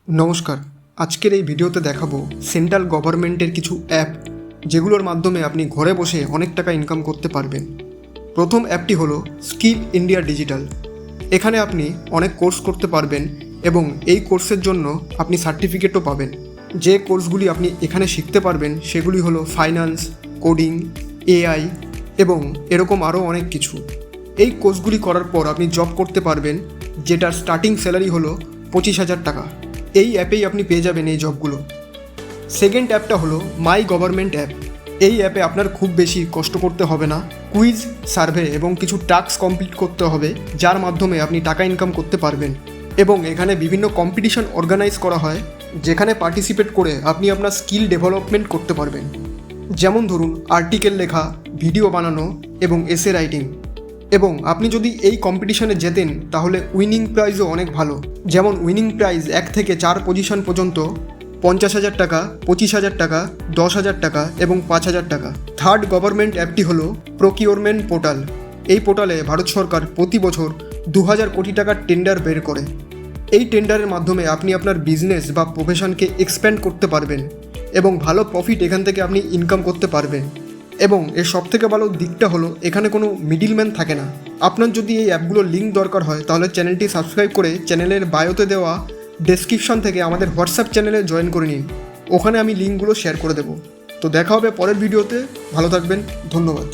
নমস্কার। আজকের এই ভিডিওতে দেখাবো সেন্ট্রাল গভর্নমেন্টের কিছু অ্যাপ যেগুলোর মাধ্যমে আপনি ঘরে বসে অনেক টাকা ইনকাম করতে পারবেন। প্রথম অ্যাপটি হলো স্কিল ইন্ডিয়া ডিজিটাল। এখানে আপনি অনেক কোর্স করতে পারবেন এবং এই কোর্সের জন্য আপনি সার্টিফিকেটও পাবেন। যে কোর্সগুলি আপনি এখানে শিখতে পারবেন সেগুলি হলো ফাইন্যান্স, কোডিং, এআই এবং এরকম আরও অনেক কিছু। এই কোর্সগুলি করার পর আপনি জব করতে পারবেন, যেটার স্টার্টিং স্যালারি হলো 25,000 টাকা। এই অ্যাপেই আপনি পেয়ে যাবেন এই জবগুলো। সেকেন্ড অ্যাপটা হলো মাই গভর্নমেন্ট অ্যাপ। এই অ্যাপে আপনার খুব বেশি কষ্ট করতে হবে না। কুইজ, সার্ভে এবং কিছু টাস্ক কমপ্লিট করতে হবে, যার মাধ্যমে আপনি টাকা ইনকাম করতে পারবেন। এবং এখানে বিভিন্ন কম্পিটিশন অর্গানাইজ করা হয়, যেখানে পার্টিসিপেট করে আপনি আপনার স্কিল ডেভেলপমেন্ট করতে পারবেন। যেমন ধরুন আর্টিকেল লেখা, ভিডিও বানানো এবং এসে রাইটিং। এবং আপনি যদি এই কম্পিটিশনে জেতেন তাহলে উইনিং প্রাইজও অনেক ভালো। যেমন উইনিং প্রাইজ 1 থেকে 4 পজিশন পর্যন্ত 50,000 টাকা, 25,000 টাকা, 10,000 টাকা এবং 5,000 টাকা। থার্ড গভর্নমেন্ট অ্যাপটি হলো প্রকিউরমেন্ট পোর্টাল। এই পোর্টালে ভারত সরকার প্রতি বছর 2,000 কোটি টাকার টেন্ডার বের করে। এই টেন্ডারের মাধ্যমে আপনি আপনার বিজনেস বা প্রফেশনকে এক্সপ্যান্ড করতে পারবেন এবং ভালো প্রফিট এখান থেকে আপনি ইনকাম করতে পারবেন। এবং এর সবথেকে ভালো দিকটা হলো এখানে কোনো মিডিলম্যান থাকে না। আপনার যদি এই অ্যাপগুলোর লিঙ্ক দরকার হয় তাহলে চ্যানেলটি সাবস্ক্রাইব করে চ্যানেলের বায়োতে দেওয়া ডেসক্রিপশন থেকে আমাদের হোয়াটসঅ্যাপ চ্যানেলে জয়েন করে নিন। ওখানে আমি লিঙ্কগুলো শেয়ার করে দেবো। তো দেখা হবে পরের ভিডিওতে। ভালো থাকবেন। ধন্যবাদ।